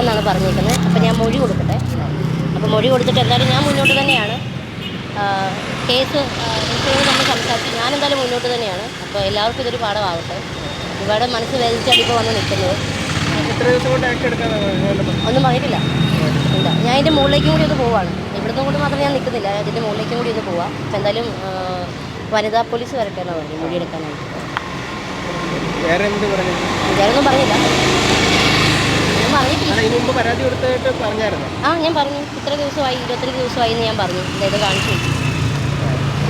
എന്നാണ് പറഞ്ഞേക്കുന്നത്. അപ്പോൾ ഞാൻ മൊഴി കൊടുക്കട്ടെ. അപ്പോൾ മൊഴി കൊടുത്തിട്ട് എന്തായാലും ഞാൻ മുന്നോട്ട് തന്നെയാണ്. കേസ് എനിക്കോട് നമ്മൾ സംസാരിച്ച് ഞാനെന്തായാലും മുന്നോട്ട് തന്നെയാണ്. അപ്പോൾ എല്ലാവർക്കും ഇതൊരു പാഠമാവട്ടെ. ഇവിടെ മനസ്സ് വേദിച്ചാണ് ഇപ്പോൾ വന്ന് നിൽക്കുന്നത്. ഒന്നും പറഞ്ഞിട്ടില്ല. ഇല്ല, ഞാൻ ഇതിൻ്റെ മുകളിലേക്കും കൂടി ഒന്ന് പോവാണ്. ഇവിടുന്ന് കൊണ്ട് മാത്രം ഞാൻ നിൽക്കുന്നില്ല, ഇതിൻ്റെ മുകളിലേക്കും കൂടി ഒന്ന് പോവാം. അപ്പോൾ എന്തായാലും വനിതാ പോലീസ് വരട്ടെ എന്നാണ് പറഞ്ഞു മൊഴിയെടുക്കാനായിട്ട്. വേറെ ഒന്നും പറഞ്ഞില്ല. ഞാൻ പറഞ്ഞു ഇത്ര ദിവസമായി, 25 ദിവസമായി എന്ന് ഞാൻ പറഞ്ഞു. അതായത് കാണിച്ചു വെച്ചു.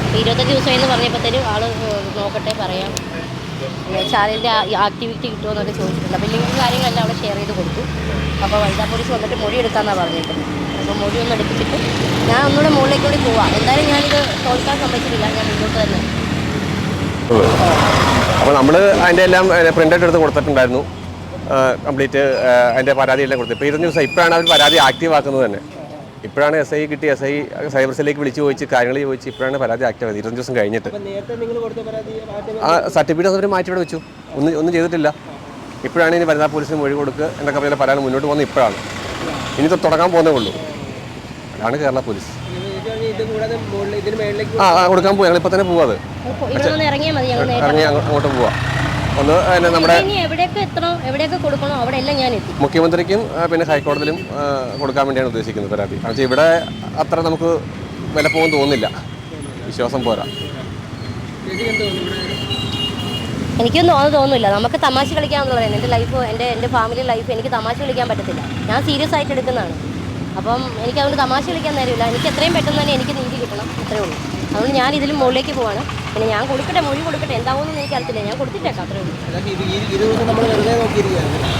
അപ്പോൾ 25 ദിവസമായി എന്ന് പറഞ്ഞപ്പോഴത്തേനും ആൾ നോക്കട്ടെ പറയാം, ചാനലിൻ്റെ ആക്ടിവിറ്റി കിട്ടുമോ എന്നൊക്കെ ചോദിച്ചിട്ടുണ്ട്. അപ്പോൾ ഇല്ലെങ്കിൽ കാര്യങ്ങളെല്ലാം അവിടെ ഷെയർ ചെയ്ത് കൊടുത്തു. അപ്പോൾ വനിതാ പോലീസ് വന്നിട്ട് മൊഴി എടുക്കാമെന്നാണ് പറഞ്ഞിരിക്കുന്നത്. അപ്പോൾ മൊഴി ഒന്ന് എടുപ്പിച്ചിട്ട് ഞാൻ ഒന്നുകൂടെ മുകളിലേക്ക് കൂടി പോവാം. എന്തായാലും ഞാനിത് തോൽക്കാൻ സമ്മതിച്ചിട്ടില്ല, ഞാൻ മുന്നോട്ട് തന്നെ. അപ്പോൾ നമ്മൾ അതിൻ്റെ എല്ലാം പ്രിൻ്റ് എടുത്ത് കൊടുത്തിട്ടുണ്ടായിരുന്നു. കംപ്ലീറ്റ് അതിൻ്റെ പരാതി എല്ലാം കൊടുത്തു. ഇപ്പോൾ 20 ദിവസം ഇപ്പോഴാണ് അവർ പരാതി ആക്റ്റീവ് ആക്കുന്നത് തന്നെ. ഇപ്പോഴാണ് SI കിട്ടി, SI സൈബർ സെല്ലിലേക്ക് വിളിച്ച് ചോദിച്ച് കാര്യങ്ങൾ ചോദിച്ച് ഇപ്പോഴാണ് പരാതി ആക്റ്റീവ് ആയത്. 20 ദിവസം കഴിഞ്ഞിട്ട് ആ സർട്ടിഫിക്കറ്റ് അവർ മാറ്റി ഇവിടെ വെച്ചു. ഒന്നും ചെയ്തിട്ടില്ല. ഇപ്പോഴാണ് ഇനി വനിതാ പോലീസിന് മൊഴി കൊടുക്കുക എന്നൊക്കെ പറഞ്ഞാൽ പരാതി മുന്നോട്ട് പോകുന്നത് ഇപ്പോഴാണ്. ഇനി തുടങ്ങാൻ പോകുന്നേ ഉള്ളൂ. അതാണ് കേരള പോലീസ്. കൊടുക്കാൻ പോയി. ഞങ്ങളിപ്പോൾ തന്നെ പോവാ. അത് ഇറങ്ങി അങ്ങോട്ട് പോവാം. ഒന്ന് നമ്മുടെ മുഖ്യമന്ത്രിക്കും പിന്നെ ഹൈക്കോടതിയിലും കൊടുക്കാൻ വേണ്ടിയാണ് ഉദ്ദേശിക്കുന്നത് പരാതി. പക്ഷേ ഇവിടെ അത്ര നമുക്ക് വില പോകുമെന്ന് തോന്നുന്നില്ല, വിശ്വാസം പോരാ. എനിക്കൊന്നും തോന്നുന്നില്ല. നമുക്ക് തമാശ കളിക്കാമെന്ന് പറയുന്നത്. എൻ്റെ ലൈഫ്, എൻ്റെ ഫാമിലി ലൈഫ് എനിക്ക് തമാശ കളിക്കാൻ പറ്റത്തില്ല. ഞാൻ സീരിയസ് ആയിട്ട് എടുക്കുന്നതാണ്. അപ്പം എനിക്ക് അതുകൊണ്ട് തമാശ കളിക്കാൻ നേരമില്ല. എനിക്ക് എത്രയും പെട്ടെന്ന് തന്നെ എനിക്ക് നീതി കിട്ടണം, അത്രേ ഉള്ളൂ. അതുകൊണ്ട് ഞാൻ ഇതിലും മുകളിലേക്ക് പോവാണ്. പിന്നെ ഞാൻ കൊടുക്കട്ടെ, മൊഴി കൊടുക്കട്ടെ, എന്താവുമെന്ന് എനിക്ക് അറിയത്തില്ല. ഞാൻ കൊടുത്തിട്ടേക്കാം, അത്രേ ഉള്ളൂ.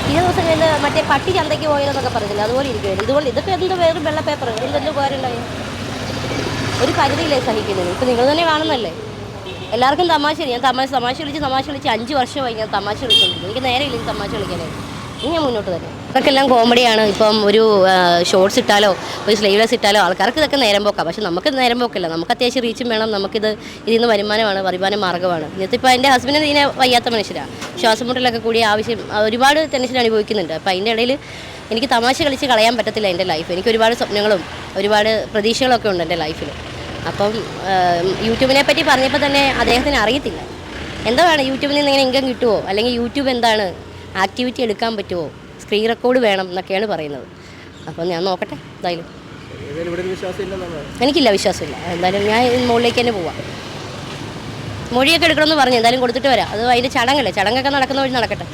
20 ദിവസം കഴിഞ്ഞ് മറ്റേ പട്ടി ചന്തയ്ക്ക് പോയതെന്നൊക്കെ പറഞ്ഞില്ല, അതുപോലെ ഇരിക്കുമല്ലോ. ഇതൊക്കെ എന്ത് വേറെ വെള്ള പേപ്പർ എന്തെങ്കിലും ഉപകാരമുണ്ടായി? ഒരു പരിധിയില്ലേ സഹിക്കുന്നത്? ഇപ്പം നിങ്ങൾ തന്നെ കാണുന്നല്ലേ, എല്ലാവർക്കും തമാശ. ഞാൻ തമാശ കളിച്ച് 5 വർഷമായി ഞാൻ തമാശ കളിച്ചുകൊണ്ടിരിക്കും. എനിക്ക് നേരെ ഇല്ലെങ്കിൽ തമാശ കളിക്കാനായിട്ട്. ഇനി ഞാൻ മുന്നോട്ട് തന്നെ. ഇതൊക്കെ എല്ലാം കോമഡിയാണ്. ഇപ്പം ഒരു ഷോർട്സ് ഇട്ടാലോ ഒരു സ്ലീവ്ലെസ് ഇട്ടാലോ ആൾക്കാർക്ക് ഇതൊക്കെ നേരം പോക്കാം. പക്ഷെ നമുക്ക് നേരം പോക്കല്ല. നമുക്ക് അത്യാവശ്യം റീച്ചും വേണം. നമുക്കിത് ഇതിൽ നിന്ന് വരുമാന മാർഗ്ഗമാണ്. ഇപ്പോൾ എൻ്റെ ഹസ്ബൻഡ് ഇതിനെ വയ്യാത്ത മനുഷ്യരാണ്. ശ്വാസം മുട്ടലൊക്കെ കൂടി ഒരുപാട് ടെൻഷൻ അനുഭവിക്കുന്നുണ്ട്. അപ്പോൾ അതിൻ്റെ ഇടയിൽ എനിക്ക് തമാശ കളിച്ച് കളയാൻ പറ്റത്തില്ല എൻ്റെ ലൈഫ്. എനിക്ക് ഒരുപാട് സ്വപ്നങ്ങളും ഒരുപാട് പ്രതീക്ഷകളൊക്കെ ഉണ്ട് എൻ്റെ ലൈഫിൽ. അപ്പം യൂട്യൂബിനെ പറ്റി പറഞ്ഞപ്പോൾ തന്നെ അദ്ദേഹത്തിന് അറിയത്തില്ല എന്താണ് യൂട്യൂബിൽ നിന്ന് ഇങ്ങനെ ഇൻകം കിട്ടുമോ, അല്ലെങ്കിൽ യൂട്യൂബ് എന്താണ്, ആക്ടിവിറ്റി എടുക്കാൻ പറ്റുമോ, സ്ക്രീൻ റെക്കോർഡ് വേണം എന്നൊക്കെയാണ് പറയുന്നത്. അപ്പം ഞാൻ നോക്കട്ടെ. എന്തായാലും എനിക്കില്ല, വിശ്വാസമില്ല. എന്തായാലും ഞാൻ മുകളിലേക്ക് തന്നെ പോവാം. മൊഴിയൊക്കെ എടുക്കണമെന്ന് പറഞ്ഞു. എന്തായാലും കൊടുത്തിട്ട് വരാം. അത് അതിൻ്റെ ചടങ്ങല്ലേ, ചടങ്ങൊക്കെ നടക്കുന്ന വഴി നടക്കട്ടെ.